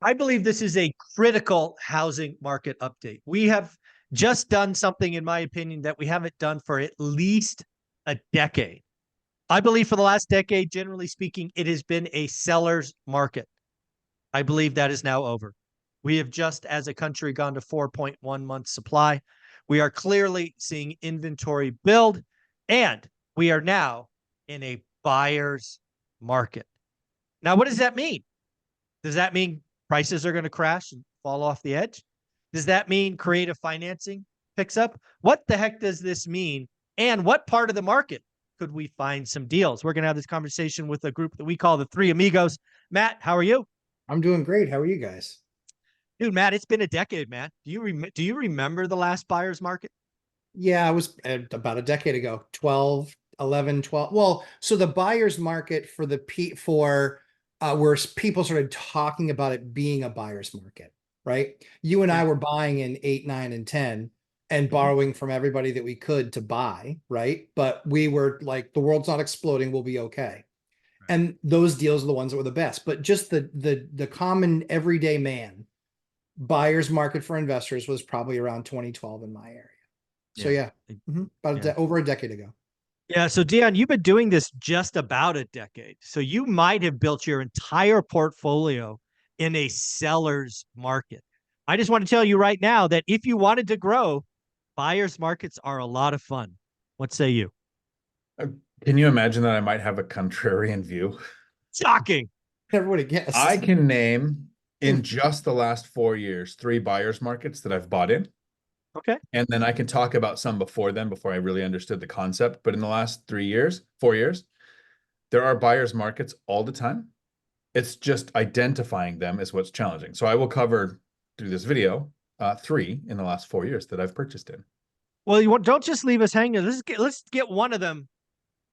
I believe this is a critical housing market update. We have just done something, in my opinion, that we haven't done for at least a decade. I believe for the last decade, generally speaking, it has been a seller's market. I believe that is now over. We have just, as a country, gone to 4.1 months supply. We are clearly seeing inventory build, and we are now in a buyer's market. Now, what does that mean? Does that mean prices are going to crash and fall off the edge? Does that mean creative financing picks up? What the heck does this mean? And what part of the market could we find some deals? We're going to have this conversation with a group that we call the Three Amigos. Matt, how are you? I'm doing great. How are you guys? Dude, Matt, it's been a decade, man. Do you remember the last buyer's market? Yeah, I was about a decade ago, 12, 11, 12. Well, so the buyer's market for the where people started talking about it being a buyer's market, right? You and Yeah. I were buying in 8, 9, and 10 and borrowing from everybody that we could to buy, right? But we were like, the world's not exploding, we'll be okay. Right. And those deals are the ones that were the best. But just the common everyday man buyer's market for investors was probably around 2012 in my area. So Yeah. yeah, about Yeah. over a decade ago. Yeah. So, Dion, you've been doing this just about a decade. So, you might have built your entire portfolio in a seller's market. I just want to tell you right now that if you wanted to grow, buyer's markets are a lot of fun. What say you? Uh, Can you imagine that I might have a contrarian view? Shocking. Everybody guessed. I can name in just the last 4 years, 3 buyers markets that I've bought in. Okay. And then I can talk about some before then, before I really understood the concept. But in the last 3 years, 4 years, there are buyers markets all the time. It's just identifying them is what's challenging. So I will cover through this video, 3 in the last 4 years that I've purchased in. Well, don't just leave us hanging. Let's get one of them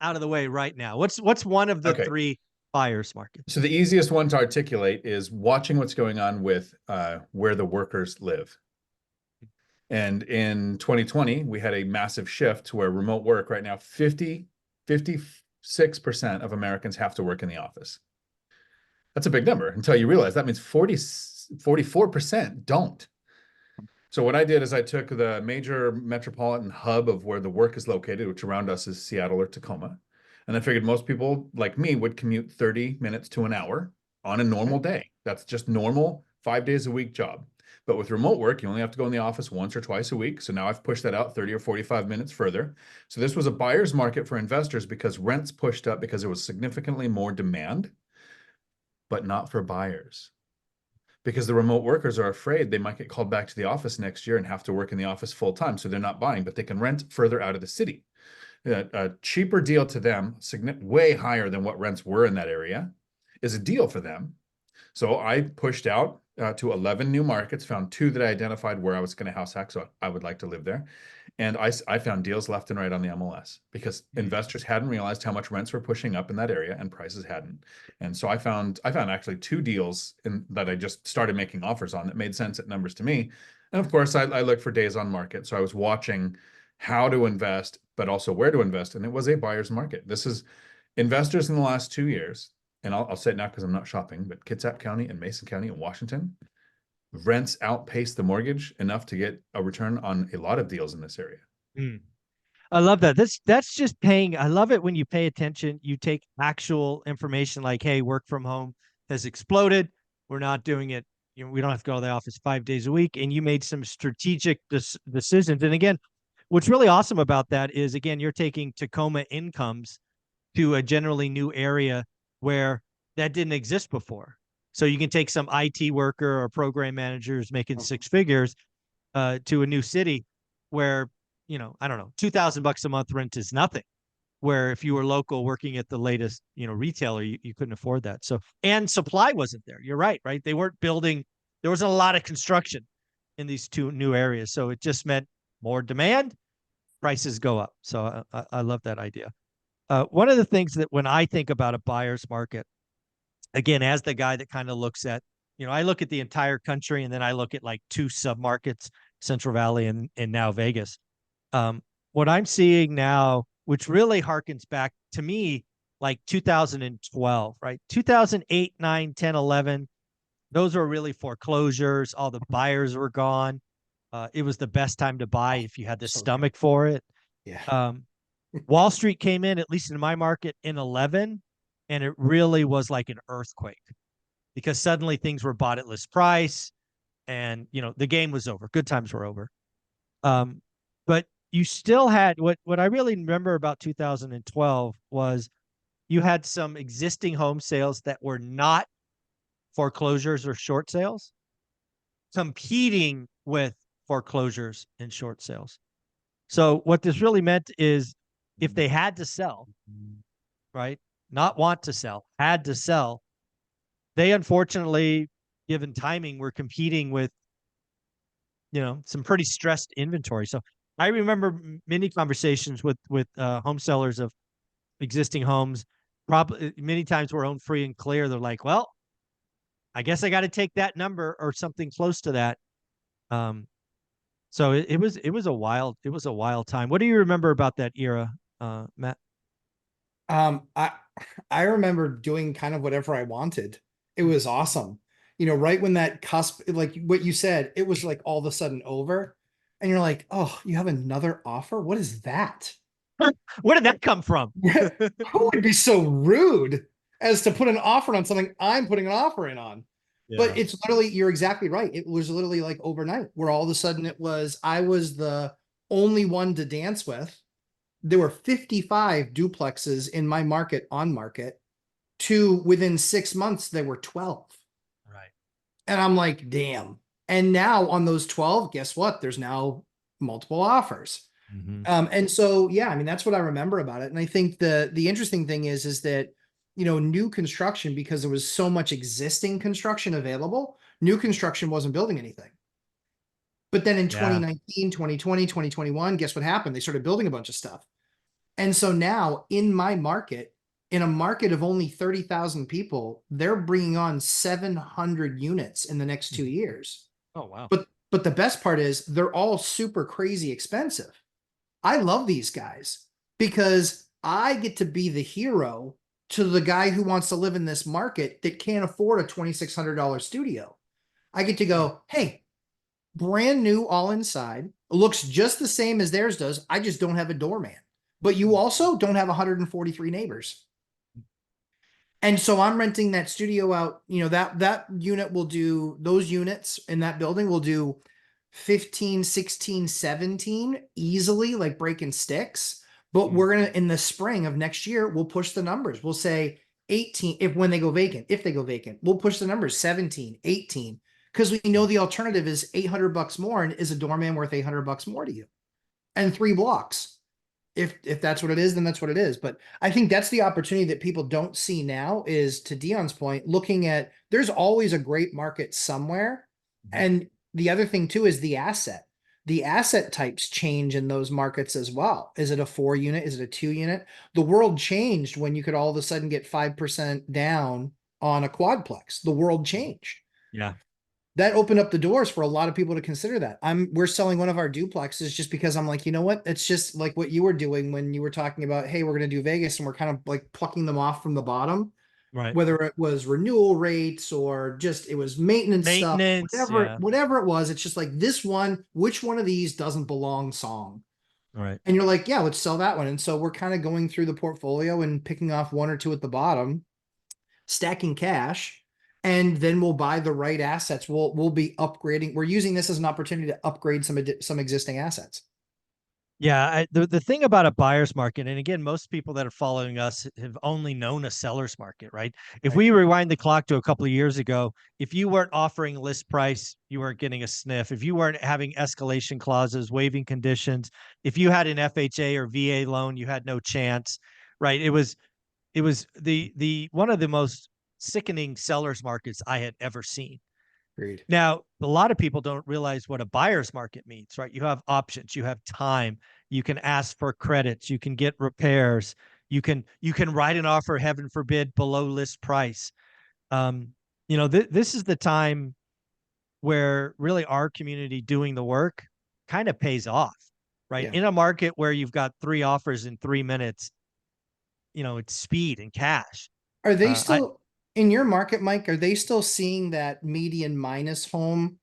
out of the way right now. What's one of the Okay. three buyers markets? So the easiest one to articulate is watching what's going on with where the workers live. And in 2020, we had a massive shift to where remote work right now, 56% of Americans have to work in the office. That's a big number until you realize that means 44% don't. So what I did is I took the major metropolitan hub of where the work is located, which around us is Seattle or Tacoma. And I figured most people like me would commute 30 minutes to an hour on a normal day. That's just normal 5 days a week job. But with remote work, you only have to go in the office once or twice a week. So now I've pushed that out 30 or 45 minutes further. So this was a buyer's market for investors because rents pushed up because there was significantly more demand, but not for buyers. Because the remote workers are afraid they might get called back to the office next year and have to work in the office full time. So they're not buying, but they can rent further out of the city. A cheaper deal to them, way higher than what rents were in that area, is a deal for them. So I pushed out to 11 new markets, found 2 that I identified where I was going to house hack, so I would like to live there. And I found deals left and right on the MLS because investors hadn't realized how much rents were pushing up in that area and prices hadn't. And so I found actually 2 deals that I just started making offers on that made sense at numbers to me. And of course, I look for days on market. So I was watching how to invest, but also where to invest. And it was a buyer's market. This is investors in the last 2 years. And I'll say it now because I'm not shopping, but Kitsap County and Mason County in Washington, rents outpace the mortgage enough to get a return on a lot of deals in this area. I love that. That's just paying. I love it when you pay attention. You take actual information like, hey, work from home has exploded. We're not doing it. We don't have to go to the office 5 days a week. And you made some strategic decisions. And again, what's really awesome about that is, again, you're taking Tacoma incomes to a generally new area where that didn't exist before. So you can take some IT worker or program managers making 6 figures to a new city where, I don't know, $2,000 a month rent is nothing. Where if you were local working at the latest, retailer, you couldn't afford that. So, and supply wasn't there. You're right? They weren't building. There wasn't a lot of construction in these 2 new areas. So it just meant more demand, prices go up. So I love that idea. One of the things that when I think about a buyer's market, again, as the guy that kind of looks at, I look at the entire country and then I look at like 2 submarkets, Central Valley and now Vegas. What I'm seeing now, which really harkens back to me, like 2012, right? 2008, 9, 10, 11, those were really foreclosures. All the buyers were gone. It was the best time to buy if you had the So true. stomach for it. Yeah. Wall Street came in, at least in my market, in 11, and it really was like an earthquake because suddenly things were bought at list price, and the game was over. Good times were over. But you still had what I really remember about 2012 was you had some existing home sales that were not foreclosures or short sales competing with foreclosures and short sales. So what this really meant is if they had to sell, right, not want to sell, had to sell, they unfortunately, given timing, were competing with, some pretty stressed inventory. So I remember many conversations with home sellers of existing homes. Probably many times we're own free and clear. They're like, well, I guess I got to take that number or something close to that. So it was a wild time. What do you remember about that era, Matt? Um, I I remember doing kind of whatever I wanted. It was awesome. Right when that cusp, like what you said, it was like all of a sudden over. And you're like, oh, you have another offer? What is that? Where did that come from? Who would be so rude as to put an offer on something I'm putting an offer in on? But Yeah. it's literally, you're exactly right. It was literally like overnight where all of a sudden I was the only one to dance with. There were 55 duplexes in my market on market. Within 6 months, there were 12. Right. And I'm like, damn. And now on those 12, guess what? There's now multiple offers. Mm-hmm. And so, yeah, I mean, that's what I remember about it. And I think the interesting thing is that, new construction, because there was so much existing construction available, new construction wasn't building anything. But then in Yeah. 2019, 2020, 2021, guess what happened? They started building a bunch of stuff. And so now in my market, in a market of only 30,000 people, they're bringing on 700 units in the next 2 years. Oh, wow. But the best part is they're all super crazy expensive. I love these guys because I get to be the hero to the guy who wants to live in this market that can't afford a $2,600 studio. I get to go, hey, brand new all inside, looks just the same as theirs does. I just don't have a doorman. But you also don't have 143 neighbors. And so I'm renting that studio out. That unit will do, those units in that building will do 15, 16, 17 easily, like breaking sticks. But we're going to, in the spring of next year, we'll push the numbers. We'll say 18, if they go vacant, we'll push the numbers 17, 18, because we know the alternative is $800 more, and is a doorman worth $800 more to you? And 3 blocks. If that's what it is, then that's what it is. But I think that's the opportunity that people don't see now, is, to Dion's point, looking at, there's always a great market somewhere. And the other thing too is the asset types change in those markets as well. Is it a 4 unit? Is it a 2 unit? The world changed when you could all of a sudden get 5% down on a quadplex. The world changed. Yeah. That opened up the doors for a lot of people to consider that. We're selling one of our duplexes just because I'm like, you know what? It's just like what you were doing when you were talking about, hey, we're going to do Vegas, and we're kind of like plucking them off from the bottom, Right. whether it was renewal rates or just it was maintenance stuff, Yeah. whatever it was. It's just like, this one, which one of these doesn't belong song? Right. And you're like, yeah, let's sell that one. And so we're kind of going through the portfolio and picking off 1 or 2 at the bottom, stacking cash, and then we'll buy the right assets. We'll be upgrading. We're using this as an opportunity to upgrade some existing assets. Yeah, the thing about a buyer's market, and again, most people that are following us have only known a seller's market, right? If we rewind the clock to a couple of years ago, if you weren't offering list price, you weren't getting a sniff. If you weren't having escalation clauses, waiving conditions, if you had an FHA or VA loan, you had no chance, right? It was the one of the most sickening sellers markets I had ever seen. Agreed. Now, a lot of people don't realize what a buyer's market means, right? You have options, you have time, you can ask for credits, you can get repairs, you can write an offer, heaven forbid, below list price. This is the time where really our community doing the work kind of pays off, right? Yeah. In a market where you've got 3 offers in 3 minutes, it's speed and cash. Are they I still In your market, Mike, are they still seeing that median minus home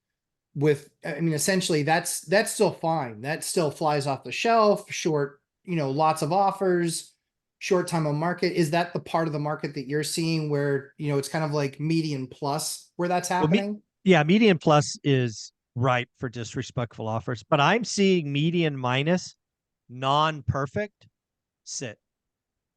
with, I mean, essentially that's still fine. That still flies off the shelf, short, lots of offers, short time on market. Is that the part of the market that you're seeing where, it's kind of like median plus where that's Well, happening? yeah, median plus is ripe for disrespectful offers, but I'm seeing median minus non-perfect sit,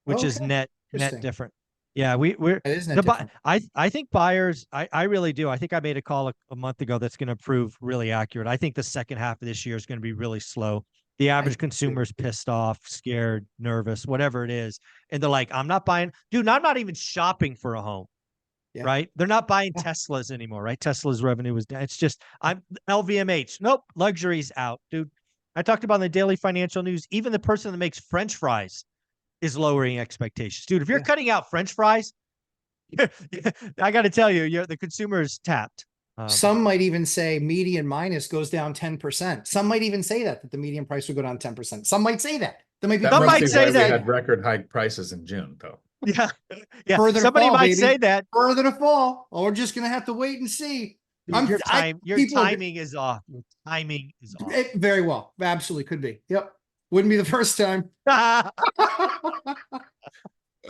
which is Okay, net interesting. different. Yeah, we're That is net different. I think buyers, I really do. I think I made a call a month ago that's going to prove really accurate. I think the second half of this year is going to be really slow. The average consumer is pissed off, scared, nervous, whatever it is. And they're like, I'm not buying, dude, I'm not even shopping for a home. Yeah. Right? They're not buying Yeah. Teslas anymore, right? Tesla's revenue was down. It's just I'm LVMH. Nope, luxury's out, dude. I talked about in the daily financial news. Even the person that makes French fries is lowering expectations, dude. If you're Yeah. cutting out French fries, I got to tell you, the consumer is tapped. Some might even say median minus goes down 10%. Some might even say that the median price would go down 10%. Some might say that. There might be That Some must might be say why we that. had record high prices in June, though. Yeah, yeah. Further to Somebody fall, might baby. say that. Further to fall. Or we're just gonna have to wait and see. Dude, your People are- timing is off. Your timing is off. It very well. Absolutely could be. Yep. Wouldn't be the first time.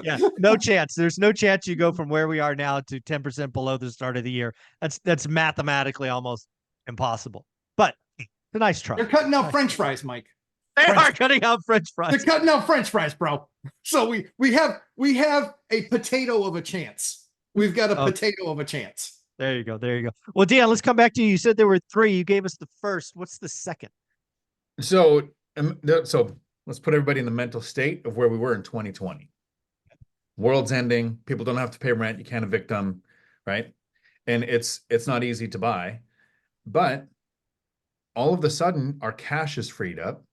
Yeah, no chance. There's no chance you go from where we are now to 10% below the start of the year. That's mathematically almost impossible. But it's a nice try. They're cutting out French fries, Mike. They are cutting out French fries. They're cutting out French fries, bro. So we have a potato of a chance. We've got a potato of a chance. There you go. There you go. Well, Dion, let's come back to you. You said there were three. You gave us the first. What's the second? So let's put everybody in the mental state of where we were in 2020. World's ending. People don't have to pay rent. You can't evict them, right? And it's not easy to buy, but all of a sudden our cash is freed up.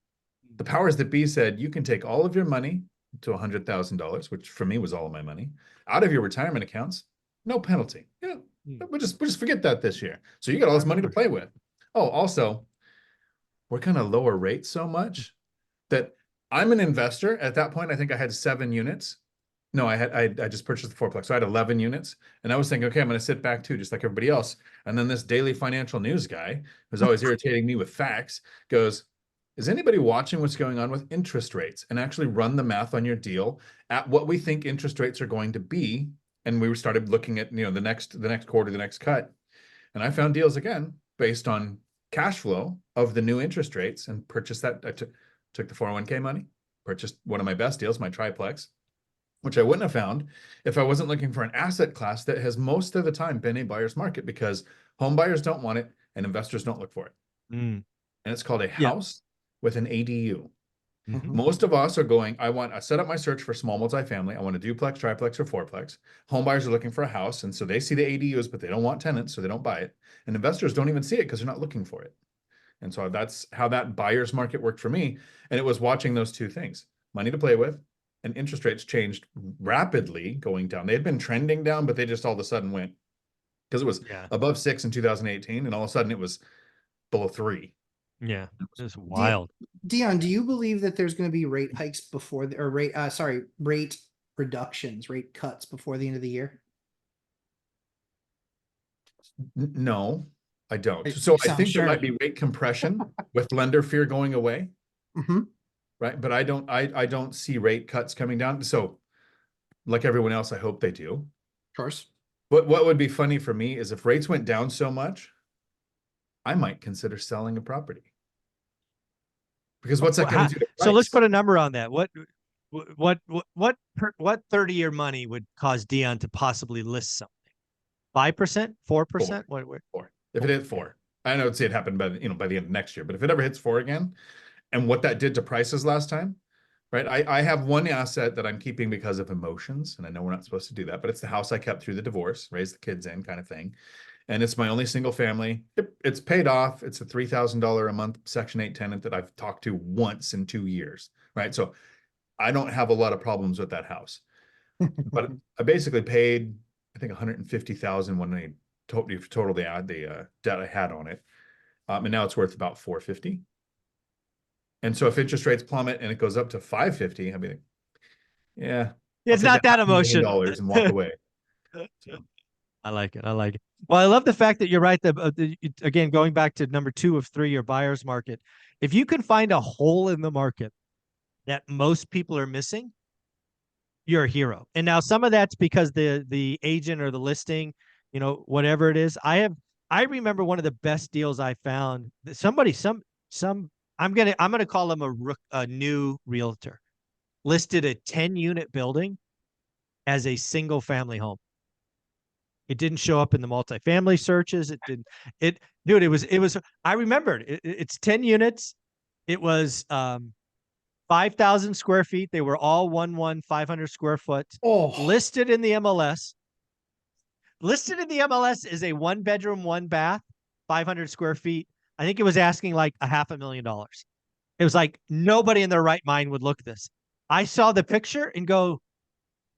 The powers that be said you can take all of your money to $100,000, which for me was all of my money, out of your retirement accounts, no penalty. Yeah, we'll just forget that this year. So you got all this money to play with. Oh, also, we're going to lower rates so much that I'm an investor. At that point, I think I had 7 units. No, I just purchased the fourplex. So I had 11 units. And I was thinking, okay, I'm going to sit back too, just like everybody else. And then this daily financial news guy, who's always irritating me with facts, goes, is anybody watching what's going on with interest rates, and actually run the math on your deal at what we think interest rates are going to be? And we started looking at, the next quarter, the next cut. And I found deals again based on cash flow of the new interest rates and purchased that. I took the 401k money, purchased one of my best deals, my triplex, which I wouldn't have found if I wasn't looking for an asset class that has most of the time been a buyer's market, because home buyers don't want it and investors don't look for it. And it's called a house with an ADU. Most of us are going, I set up my search for small multifamily. I want a duplex, triplex, or fourplex. Home buyers are looking for a house. And so they see the ADUs, but they don't want tenants, so they don't buy it. And investors don't even see it because they're not looking for it. And so that's how that buyer's market worked for me. And it was watching those two things: money to play with, and interest rates changed rapidly going down. They had been trending down, but they just all of a sudden went, because it was above 6 in 2018. And all of a sudden it was below 3. Yeah, it's wild. Dion, do you believe that there's going to be rate hikes before rate reductions, rate cuts before the end of the year? No, I don't. So I think there might be rate compression with lender fear going away. Right. But I don't see rate cuts coming down. So like everyone else, I hope they do. Of course. What would be funny for me is if rates went down so much, I might consider selling a property. Because what's that going to do to price? So let's put a number on that. What 30-year money would cause Dion to possibly list something? 5%, 4%? 4. If it hit 4, I know it happened by the end of next year, but if it ever hits 4 again, and what that did to prices last time, right? I have one asset that I'm keeping because of emotions, and I know we're not supposed to do that, but it's the house I kept through the divorce, raised the kids in, kind of thing. And it's my only single family. It's paid off. It's a $3,000 a month Section 8 tenant that I've talked to once in 2 years, right? So I don't have a lot of problems with that house. But I basically paid, I think, $150,000 when I totaled the debt I had on it. And now it's worth about $450,000. And so if interest rates plummet and it goes up to $550,000, I'd be like, yeah, it's not that emotional and walk away. I like it. I like it. Well, I love the fact that you're right. Again, going back to number 2 of 3, your buyer's market. If you can find a hole in the market that most people are missing, you're a hero. And now some of that's because the agent or the listing, whatever it is. I remember one of the best deals I found. Somebody, some I'm gonna call him a new realtor, listed a 10-unit building as a single family home. It didn't show up in the multifamily searches. It didn't. Dude, it was. I remembered. It's 10 units. It was 5,000 square feet. They were all 500 square foot. Oh, Listed in the MLS. Listed in the MLS is a 1-bedroom, 1-bath, 500 square feet. I think it was asking like $500,000. It was like nobody in their right mind would look at this. I saw the picture and go,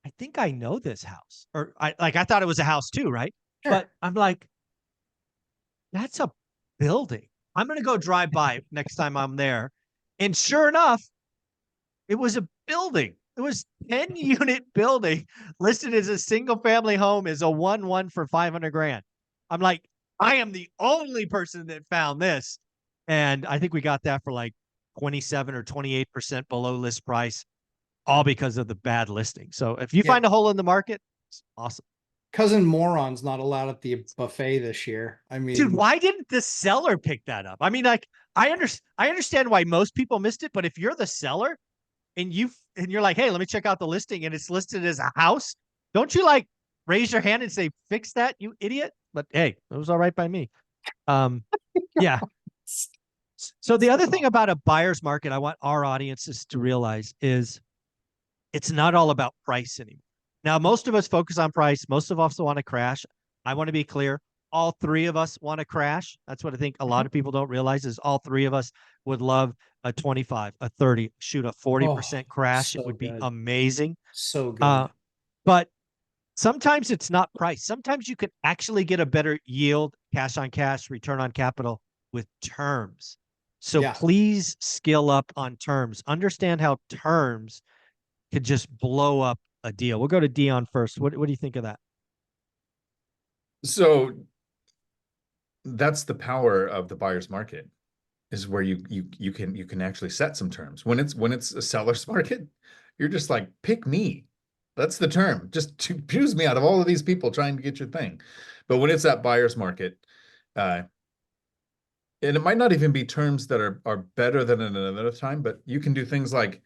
I think I know this house. Or I thought it was a house too, right? sure. But I'm like, that's a building. I'm gonna go drive by next time I'm there. And sure enough, it was a building. It was 10-unit building listed as a single family home as a 1-1 for 500 grand. I'm like, I am the only person that found this. And I think we got that for like 27 or 28% below list price, all because of the bad listing. So if you find a hole in the market, it's awesome. Cousin Moron's not allowed at the buffet this year. I mean, Dude, why didn't the seller pick that up? I mean, like, I understand why most people missed it, but if you're the seller and you're like, hey, let me check out the listing and it's listed as a house, don't you like raise your hand and say, fix that, you idiot? But hey, it was all right by me. Yeah. So the other thing about a buyer's market I want our audiences to realize is it's not all about price anymore. Now, most of us focus on price. Most of us want to crash. I want to be clear. All 3 of us want to crash. That's what I think a lot of people don't realize is all 3 of us would love a 25, a 30, shoot a 40% crash. so It would be good. amazing. So good. But sometimes it's not price. Sometimes you can actually get a better yield, cash on cash, return on capital with terms. So please skill up on terms. Understand how terms could just blow up a deal. We'll go to Dion first. What do you think of that? So that's the power of the buyer's market, is where you can actually set some terms. When it's a seller's market, you're just like, pick me. That's the term. Just choose me out of all of these people trying to get your thing. But when it's that buyer's market, and it might not even be terms that are better than at another time, but you can do things like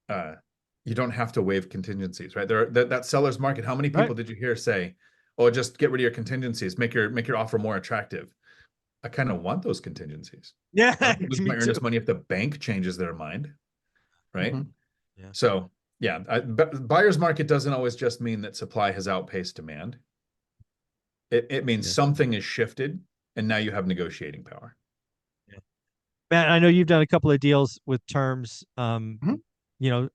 you don't have to waive contingencies, right? That seller's market. How many people did you hear say, "Oh, just get rid of your contingencies, make your offer more attractive"? I kind of want those contingencies. Yeah, I lose me my earnest too. money if the bank changes their mind, right? Yeah. So yeah, buyer's market doesn't always just mean that supply has outpaced demand. It means something is shifted, and now you have negotiating power. Yeah. Matt, I know you've done a couple of deals with terms. You know,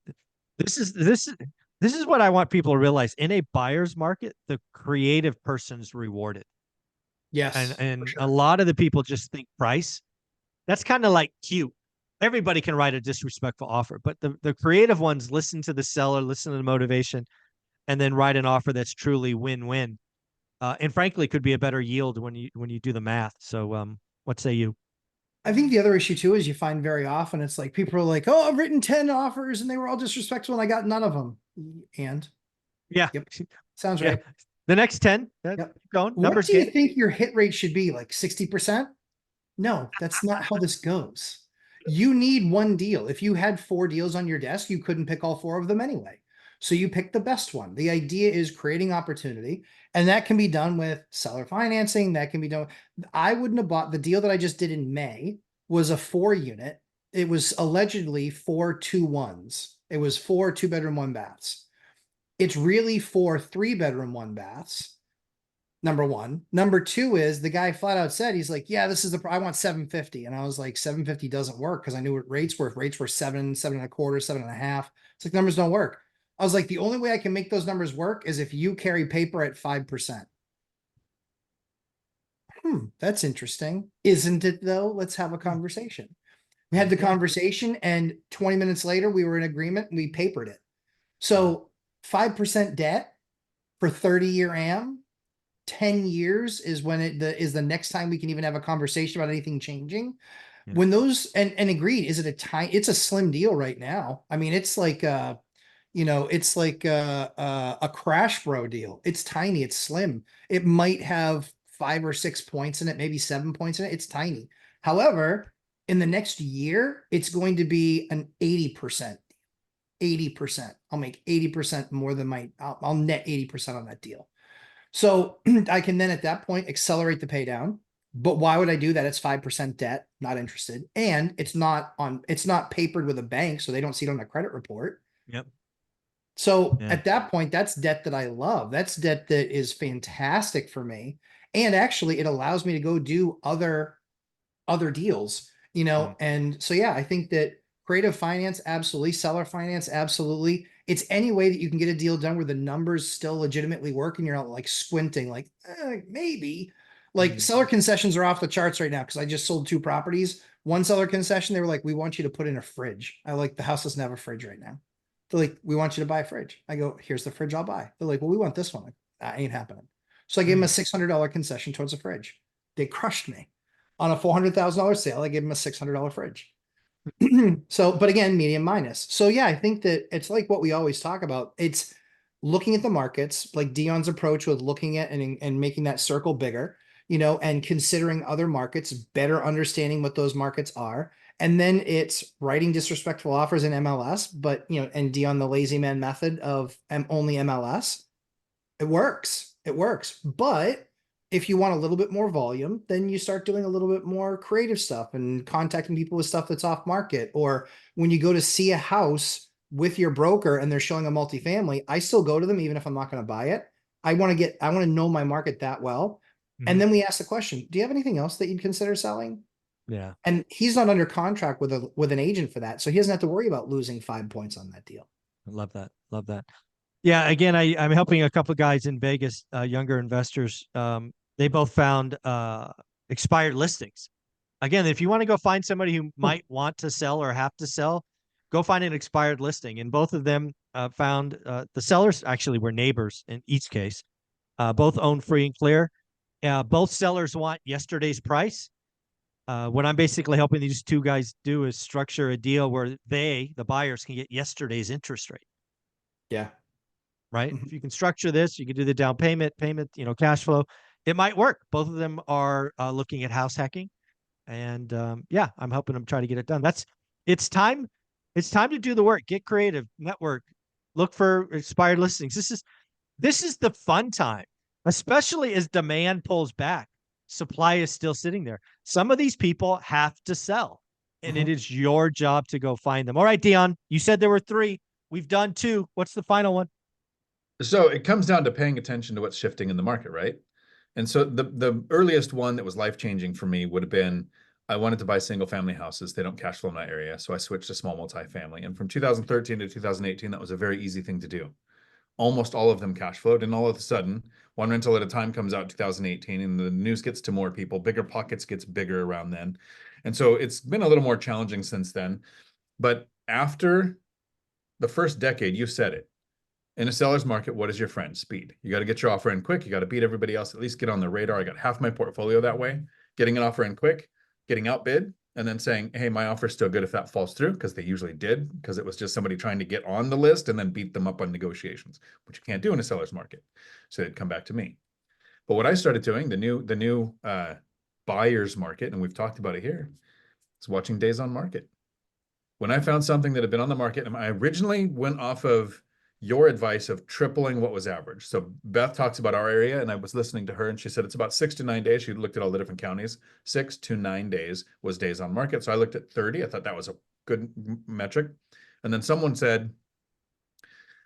this is what I want people to realize. In a buyer's market, the creative person's rewarded. Yes. And a lot of the people just think price. That's kind of like cute. Everybody can write a disrespectful offer, but the creative ones listen to the seller, listen to the motivation, and then write an offer that's truly win-win. And frankly, could be a better yield when you do the math. So, what say you? I think the other issue too is you find very often it's like people are like, "Oh, I've written 10 offers and they were all disrespectful and I got none of them." And Yeah. yep, sounds Yeah. right. The next 10. Yep. Keep going. What Numbers do you game. think your hit rate should be? Like 60%? No, that's not how this goes. You need one deal. If you had 4 deals on your desk, you couldn't pick all 4 of them anyway. So you pick the best one. The idea is creating opportunity, and that can be done with seller financing. That can be done. I wouldn't have bought the deal that I just did in May was a 4-unit. It was allegedly 4 2-1s. It was 4 2-bedroom, 1-baths. It's really 4 3-bedroom, 1-baths. Number one. Number two is the guy flat out said, he's like, yeah, this is I want 750. And I was like, 750 doesn't work because I knew what rates were. If rates were 7, 7.25, 7.5. It's like numbers don't work. I was like, the only way I can make those numbers work is if you carry paper at 5%. That's interesting. Isn't it though? Let's have a conversation. We had the conversation and 20 minutes later, we were in agreement and we papered it. So 5% debt for 30-year AM. 10 years is when is the next time we can even have a conversation about anything changing. Yeah. When those, and agreed, is it it's a slim deal right now. I mean, it's like it's like a Crash Bro deal. It's tiny, it's slim. It might have 5 or 6 points in it, maybe 7 points in it. It's tiny. However, in the next year, it's going to be an 80%. 80%. I'll make 80% more than I'll net 80% on that deal. So I can then at that point accelerate the pay down. But why would I do that? It's 5% debt, not interested. And it's not papered with a bank, so they don't see it on a credit report. Yep. So Yeah. at that point, that's debt that I love. That's debt that is fantastic for me. And actually it allows me to go do other deals, And so, yeah, I think that creative finance, absolutely. Seller finance, absolutely. It's any way that you can get a deal done where the numbers still legitimately work and you're not like squinting, like maybe. Like seller concessions are off the charts right now because I just sold 2 properties. One seller concession, they were like, we want you to put in a fridge. I like, the house doesn't have a fridge right now. They're like, we want you to buy a fridge. I go, here's the fridge I'll buy. They're like, well, we want this one. Like, that ain't happening. So I gave them a $600 concession towards a fridge. They crushed me. On a $400,000 sale, I gave them a $600 fridge. So, but again, medium minus. So yeah, I think that it's like what we always talk about. It's looking at the markets, like Dion's approach with looking at and making that circle bigger, and considering other markets, better understanding what those markets are. And then it's writing disrespectful offers in MLS, but and Dion, the lazy man method of only MLS. It works. It works. But if you want a little bit more volume, then you start doing a little bit more creative stuff and contacting people with stuff that's off market. Or when you go to see a house with your broker and they're showing a multifamily, I still go to them even if I'm not going to buy it. I want to know my market that well. And then we ask the question, do you have anything else that you'd consider selling? Yeah. And he's not under contract with an agent for that. So he doesn't have to worry about losing 5 points on that deal. I love that. Love that. Yeah. Again, I'm helping a couple of guys in Vegas, younger investors. They both found expired listings. Again, if you want to go find somebody who might want to sell or have to sell, go find an expired listing. And both of them found the sellers actually were neighbors in each case. Both own free and clear. Both sellers want yesterday's price. What I'm basically helping these 2 guys do is structure a deal where the buyers, can get yesterday's interest rate. Yeah. Right. If you can structure this, you can do the down payment, cash flow. It might work. Both of them are looking at house hacking. And yeah, I'm helping them try to get it done. It's time to do the work, get creative, network, look for expired listings. This is the fun time, especially as demand pulls back. Supply is still sitting there. Some of these people have to sell, and it is your job to go find them. All right, Dion, you said there were 3. We've done 2. What's the final one? So it comes down to paying attention to what's shifting in the market, right? And so the earliest one that was life-changing for me would have been, I wanted to buy single family houses. They don't cash flow in my area. So I switched to small multifamily. And from 2013 to 2018, that was a very easy thing to do. Almost all of them cash flowed. And all of a sudden, One Rental at a Time comes out in 2018 and the news gets to more people, Bigger Pockets gets bigger around then. And so it's been a little more challenging since then. But after the first decade, you said it. In a seller's market, what is your friend? Speed. You got to get your offer in quick. You got to beat everybody else, at least get on the radar. I got half my portfolio that way. Getting an offer in quick, getting outbid, and then saying, hey, my offer's still good if that falls through, because they usually did, because it was just somebody trying to get on the list and then beat them up on negotiations, which you can't do in a seller's market. So they'd come back to me. But what I started doing, the new buyer's market, and we've talked about it here, is watching days on market. When I found something that had been on the market, and I originally went off of your advice of tripling what was average. So Beth talks about our area, and I was listening to her, and she said it's about 6 to 9 days. She looked at all the different counties. 6 to 9 days was days on market. So I looked at 30. I thought that was a good metric. And then someone said,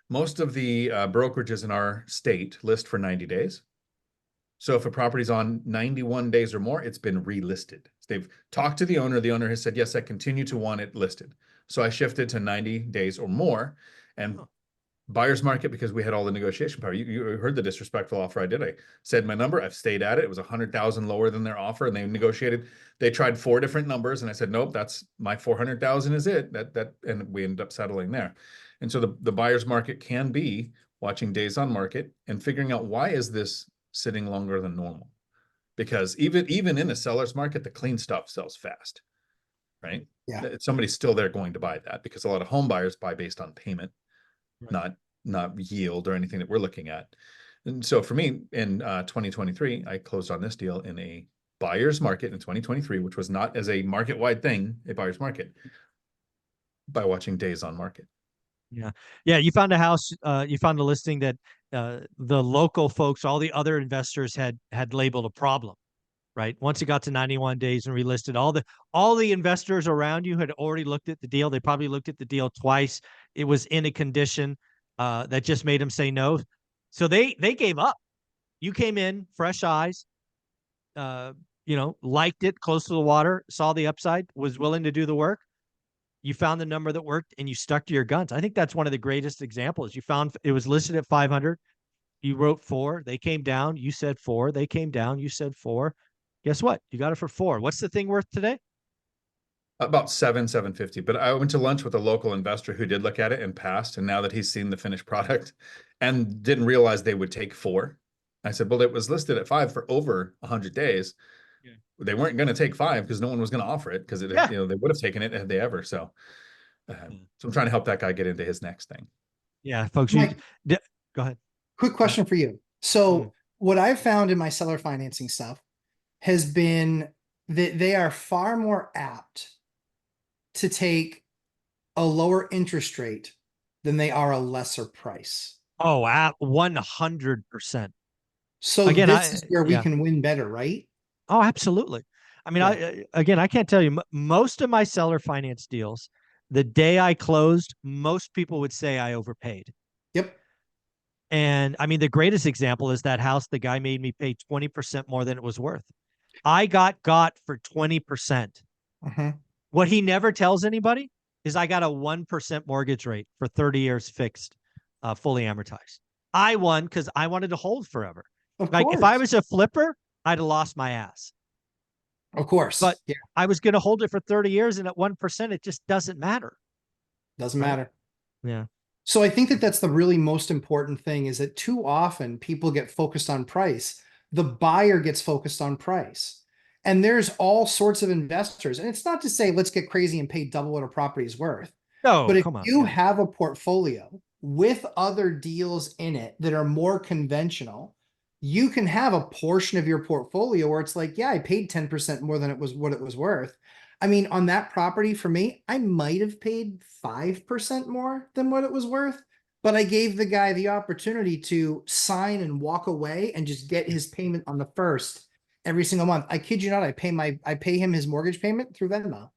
most of the brokerages in our state list for 90 days. So if a property's on 91 days or more, it's been relisted. They've talked to the owner. The owner has said, yes, I continue to want it listed. So I shifted to 90 days or more. And buyer's market, because we had all the negotiation power. You heard the disrespectful offer I did. I said my number. I've stayed at it. It was 100,000 lower than their offer, and they negotiated. They tried 4 different numbers, and I said, nope, that's my 400,000 is it. And we ended up settling there. And so the buyer's market can be watching days on market and figuring out why is this sitting longer than normal? Because even in a seller's market, the clean stuff sells fast, right? Yeah. Somebody's still there going to buy that, because a lot of home buyers buy based on payment, Right. not yield or anything that we're looking at. And so for me in 2023, I closed on this deal in a buyer's market in 2023, which was not as a market-wide thing, a buyer's market, by watching days on market. Yeah. Yeah. You found a house, you found a listing that the local folks, all the other investors had labeled a problem, right? Once it got to 91 days and relisted, all the investors around you had already looked at the deal. They probably looked at the deal twice. It was in a condition that just made them say no. So they gave up. You came in, fresh eyes, uh, liked it, close to the water, saw the upside, was willing to do the work. You found the number that worked and you stuck to your guns. I think that's one of the greatest examples. You found it was listed at 500. You wrote 4. They came down. You said 4. They came down. You said 4. Guess what? You got it for 4. What's the thing worth today? About 750. But I went to lunch with a local investor who did look at it and passed. And now that he's seen the finished product and didn't realize they would take 4, I said, well, it was listed at 5 for over 100 days. Yeah. They weren't going to take 5 because no one was going to offer it, because they would have taken it had they ever. So I'm trying to help that guy get into his next thing. Yeah, folks, Mike, go ahead. Quick question for you. So what I've found in my seller financing stuff has been that they are far more apt to take a lower interest rate than they are a lesser price. Oh, 100%. So again, this is where we can win better, right? Oh, absolutely. I mean, I can't tell you, most of my seller finance deals, the day I closed, most people would say I overpaid. Yep. And I mean, the greatest example is that house the guy made me pay 20% more than it was worth. I got for 20%. What he never tells anybody is I got a 1% mortgage rate for 30 years fixed, fully amortized. I won because I wanted to hold forever. Like if I was a flipper, I'd have lost my ass. Of course. But I was going to hold it for 30 years, and at 1%, it just doesn't matter. Doesn't matter. Yeah. So I think that that's the really most important thing, is that too often people get focused on price. The buyer gets focused on price. And there's all sorts of investors. And it's not to say let's get crazy and pay double what a property is worth. No, but if come on. you have a portfolio with other deals in it that are more conventional, you can have a portion of your portfolio where it's like, yeah, I paid 10% more than what it was worth. I mean, on that property for me, I might have paid 5% more than what it was worth, but I gave the guy the opportunity to sign and walk away and just get his payment on the first every single month. I kid you not, I pay him his mortgage payment through Venmo.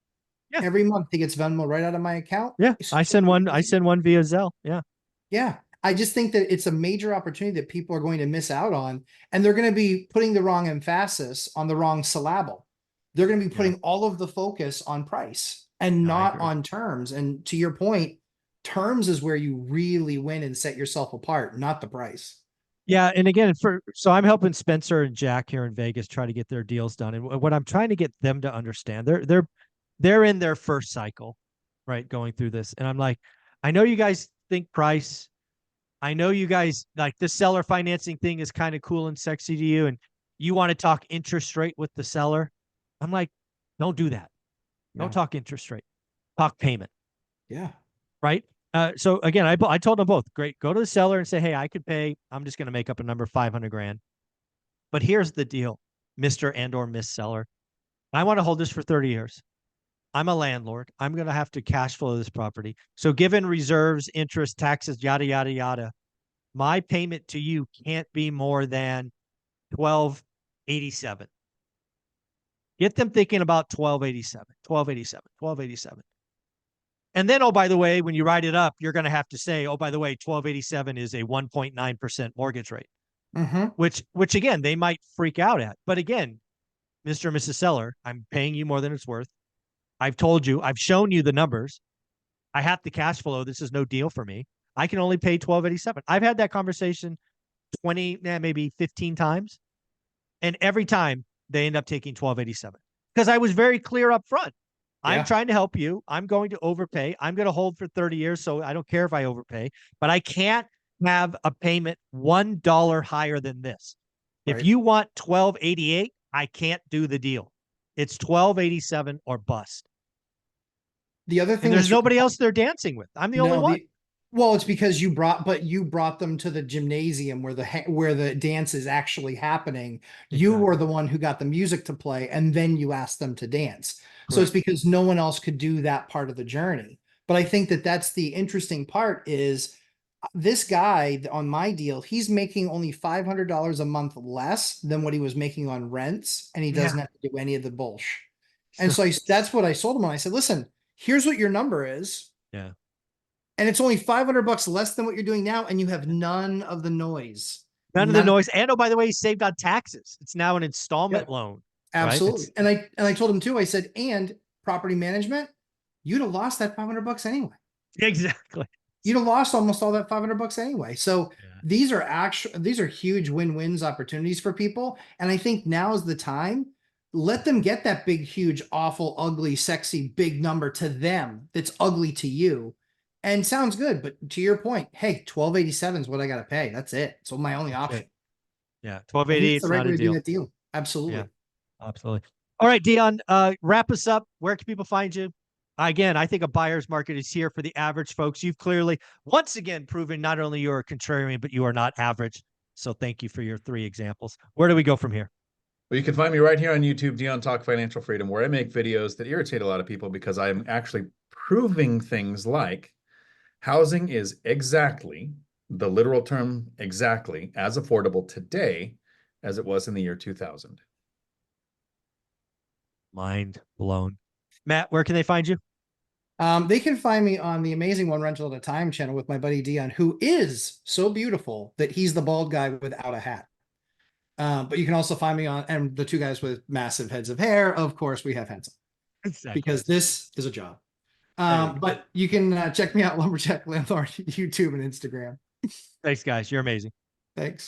Yeah. Every month he gets Venmo right out of my account. Yeah. I send one via Zelle. Yeah. Yeah. I just think that it's a major opportunity that people are going to miss out on, and they're going to be putting the wrong emphasis on the wrong syllable. They're going to be putting all of the focus on price and not on terms. And to your point, terms is where you really win and set yourself apart, not the price. Yeah. And again, so I'm helping Spencer and Jack here in Vegas try to get their deals done. And what I'm trying to get them to understand, they're in their first cycle, right? Going through this. And I'm like, I know you guys think price. I know you guys like this seller financing thing is kind of cool and sexy to you, and you want to talk interest rate with the seller. I'm like, don't do that. Don't talk interest rate. Talk payment. Yeah. Right. So again, I told them both, great, go to the seller and say, hey, I could pay, I'm just going to make up a number, 500 grand. But here's the deal, Mr. and or Miss Seller. I want to hold this for 30 years. I'm a landlord. I'm going to have to cash flow this property. So given reserves, interest, taxes, yada, yada, yada, my payment to you can't be more than $1,287. Get them thinking about $1,287. And then, oh, by the way, when you write it up, you're going to have to say, oh, by the way, $1,287 is a 1.9% mortgage rate, which again, they might freak out at. But again, Mr. and Mrs. Seller, I'm paying you more than it's worth. I've told you, I've shown you the numbers. I have the cash flow. This is no deal for me. I can only pay $1,287. I've had that conversation 20, maybe 15 times. And every time they end up taking $1,287 because I was very clear up front. I'm trying to help you. I'm going to overpay. I'm going to hold for 30 years. So I don't care if I overpay, but I can't have a payment $1 higher than this. If Right. you want 1288, I can't do the deal. It's 1287 or bust. The other thing And there's that's really nobody else they're dancing with. I'm the only no, one. well, it's because you brought them to the gymnasium where the dance is actually happening. You Exactly. were the one who got the music to play, and then you asked them to dance. So it's Correct. because no one else could do that part of the journey. But I think that that's the interesting part is this guy on my deal, he's making only $500 a month less than what he was making on rents, and he doesn't Yeah. have to do any of the bullshit. And so that's what I sold him on. I said, listen, here's what your number is. Yeah. And it's only $500 less than what you're doing now, and you have none of the noise. None of the noise. And oh, by the way, he saved on taxes. It's now an installment Yep, loan. absolutely. Right? And I told him too, I said, and property management, you'd have lost that $500 anyway. Exactly. You'd have lost almost all that $500 anyway. So Yeah. these are huge win-wins opportunities for people. And I think now is the time. Let them get that big, huge, awful, ugly, sexy, big number to them that's ugly to you. And sounds good, but to your point, hey, 1287 is what I got to pay. That's it. So my only That's option. it. Yeah. I think 1288 it's the is right not way a to do deal. that deal. Absolutely. Yeah. Absolutely. All right, Dion, wrap us up. Where can people find you? Again, I think a buyer's market is here for the average folks. You've clearly, once again, proven not only you're a contrarian, but you are not average. So thank you for your 3 examples. Where do we go from here? Well, you can find me right here on YouTube, Dion Talk Financial Freedom, where I make videos that irritate a lot of people because I'm actually proving things like housing is exactly, the literal term exactly, as affordable today as it was in the year 2000. Mind blown. Matt, where can they find you? They can find me on the Amazing One Rental at a Time channel with my buddy Dion, who is so beautiful that he's the bald guy without a hat. But you can also find me on, and the 2 guys with massive heads of hair. Of course, we have heads on because this is a job. But you can check me out, Lumberjack Landlord, YouTube and Instagram. Thanks, guys. You're amazing. Thanks.